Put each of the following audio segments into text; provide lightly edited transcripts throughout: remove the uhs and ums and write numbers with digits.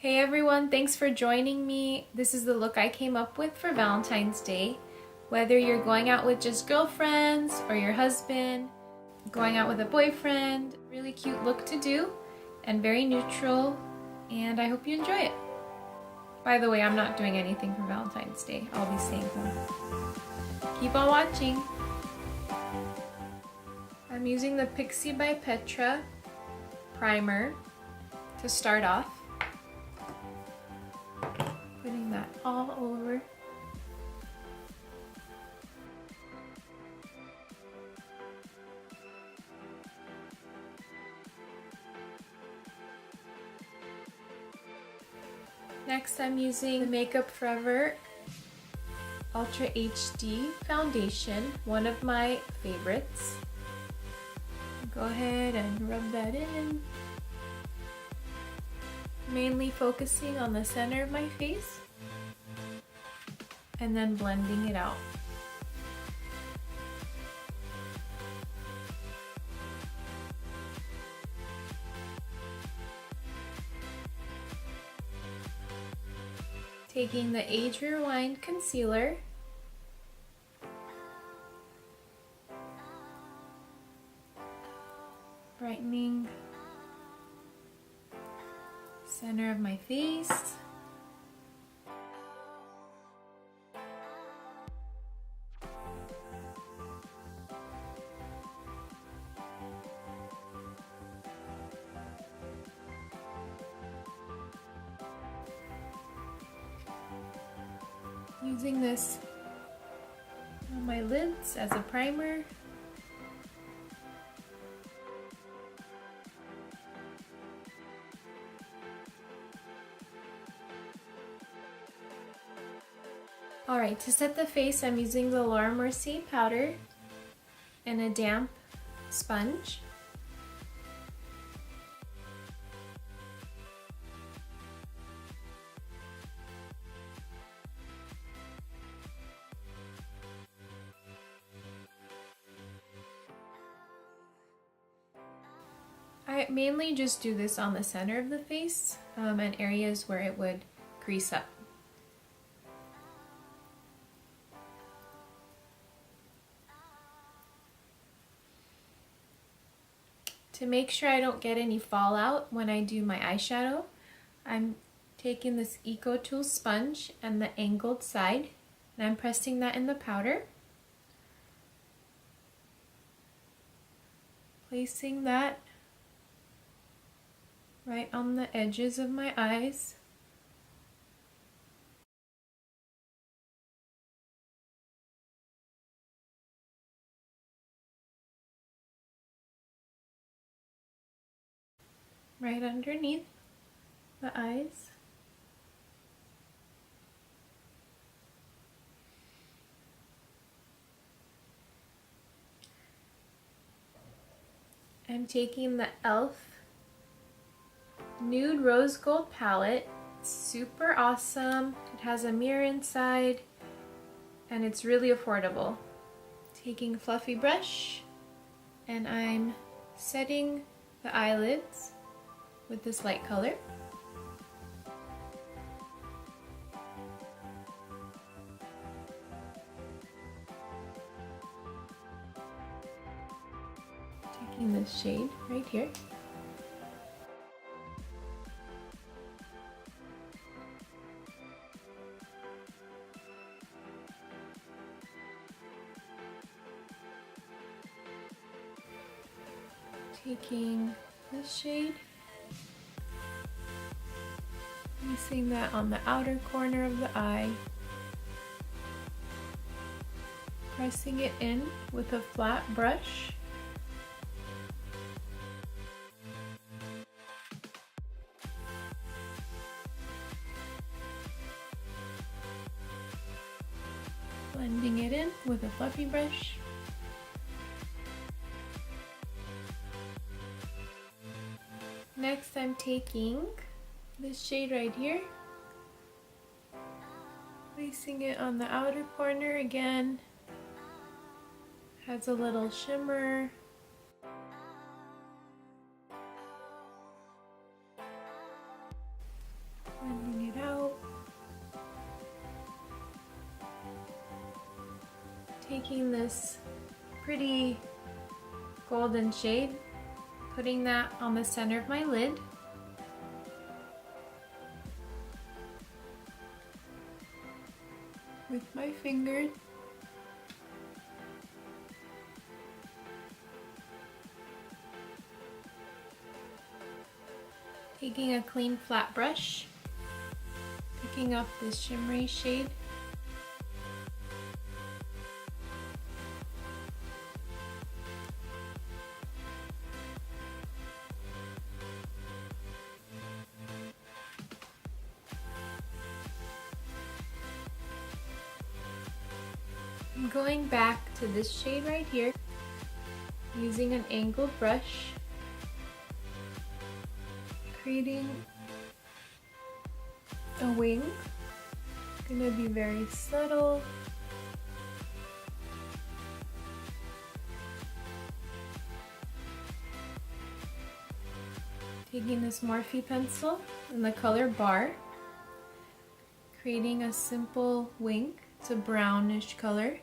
Hey everyone, thanks for joining me. This is the look I came up with for Valentine's Day. Whether you're going out with just girlfriends or your husband, going out with a boyfriend, really cute look to do and very neutral, and I hope you enjoy it. By the way, I'm not doing anything for Valentine's Day. I'll be staying home. Keep on watching. I'm using the Pixie by Petra primer to start off. Putting that all over. Next, I'm using the Makeup Forever Ultra HD foundation, one of my favorites. Go ahead and rub that in. Mainly focusing on the center of my face and then blending it out. Taking the Age Rewind concealer, brightening center of my face. Using this on my lids as a primer. Alright, to set the face, I'm using the Laura Mercier powder and a damp sponge. I mainly just do this on the center of the face and areas where it would crease up. To make sure I don't get any fallout when I do my eyeshadow, I'm taking this Eco Tool sponge and the angled side, and I'm pressing that in the powder. Placing that right on the edges of my eyes. Right underneath the eyes. I'm taking the e.l.f. Nude Rose Gold palette. It's super awesome. It has a mirror inside and it's really affordable. Taking a fluffy brush and I'm setting the eyelids with this light color. Taking this shade right here. Taking this shade, placing that on the outer corner of the eye, pressing it in with a flat brush. Blending it in with a fluffy brush. Next, I'm taking this shade right here, placing it on the outer corner again. Has a little shimmer. Taking this pretty golden shade, putting that on the center of my lid. With my finger. Taking a clean flat brush, picking up this shimmery shade. I'm going back to this shade right here, using an angled brush, creating a wing. It's gonna be very subtle. Taking this Morphe pencil in the color Bar, creating a simple wing. It's a brownish color.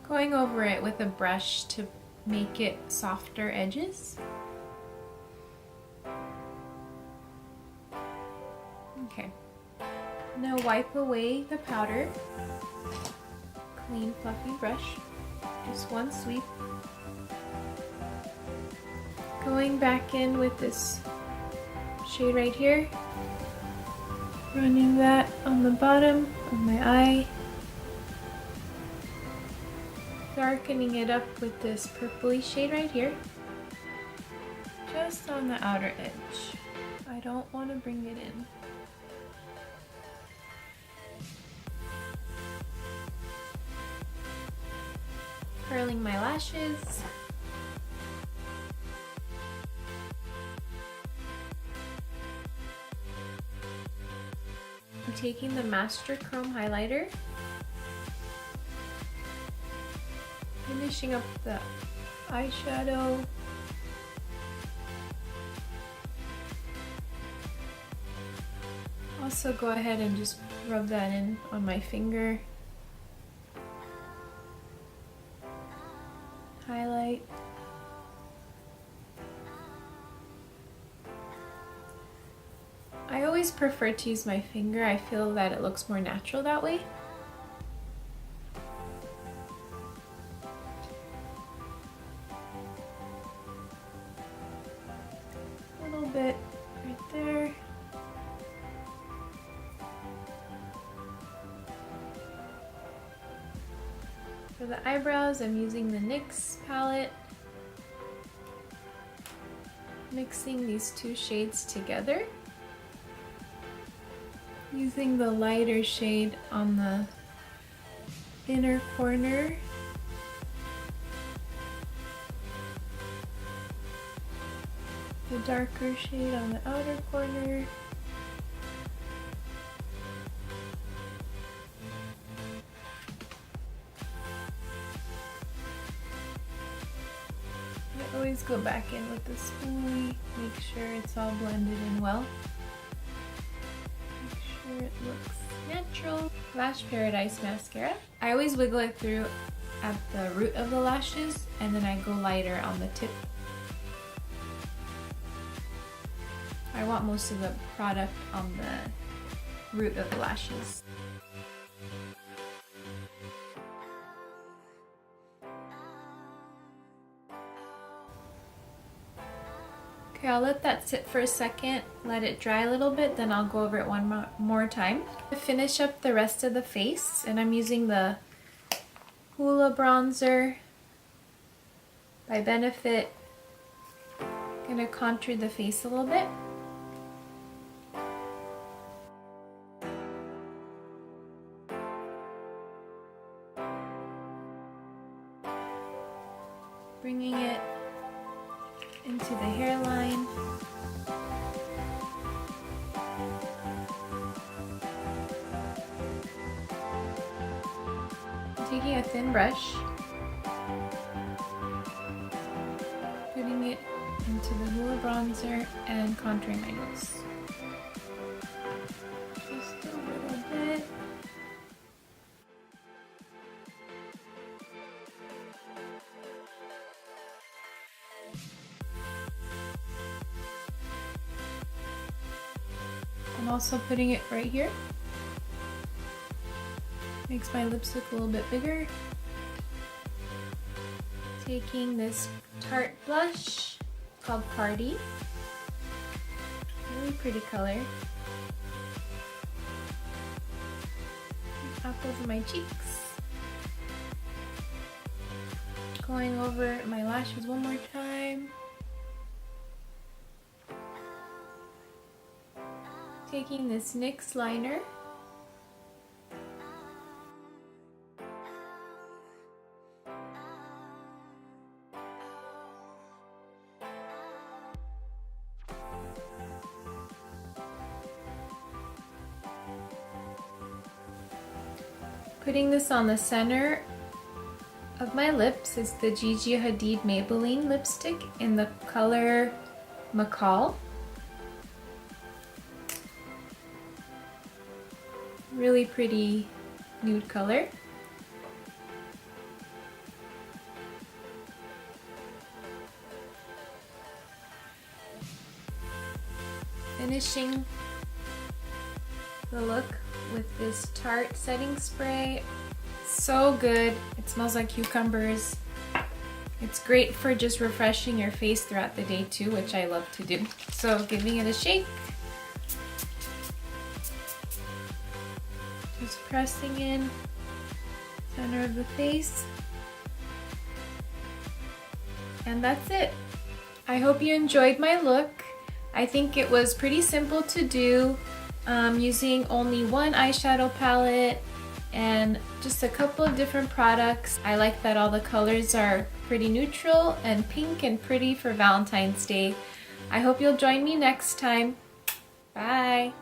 Going over it with a brush to make it softer edges. Okay. Now wipe away the powder. Clean fluffy brush. Just one sweep. Going back in with this shade right here. Running that on the bottom of my eye. Darkening it up with this purpley shade right here. Just on the outer edge. I don't want to bring it in. Curling my lashes. I'm taking the Master Chrome highlighter, finishing up the eyeshadow. Also go ahead and just rub that in on my finger. Highlight. I always prefer to use my finger. I feel that it looks more natural that way. A little bit right there. For the eyebrows, I'm using the NYX palette. Mixing these two shades together. Using the lighter shade on the inner corner. The darker shade on the outer corner. I always go back in with the spoolie, make sure it's all blended in well. Make sure it looks natural. Lash Paradise mascara. I always wiggle it through at the root of the lashes and then I go lighter on the tip. I want most of the product on the root of the lashes. Okay, I'll let that sit for a second, let it dry a little bit, then I'll go over it one more time. To finish up the rest of the face, and I'm using the Hoola bronzer by Benefit. I'm gonna contour the face a little bit. Bringing it into the hairline. taking a thin brush, putting it into the Hoola bronzer and contouring my nose. Just a little bit. I'm also putting it right here. Makes my lips look a little bit bigger. Taking this Tarte blush called Party. Really pretty color. Up over my cheeks. Going over my lashes one more time. Taking this NYX liner. Putting this on the center of my lips is the Gigi Hadid Maybelline lipstick in the color Macaw. Really pretty nude color. Finishing the look with this Tarte setting spray. So good. It smells like cucumbers. It's great for just refreshing your face throughout the day too, which I love to do. So giving it a shake. Just pressing in center of the face. And that's it. I hope you enjoyed my look. I think it was pretty simple to do, using only one eyeshadow palette and just a couple of different products. I like that all the colors are pretty neutral and pink and pretty for Valentine's Day. I hope you'll join me next time. Bye!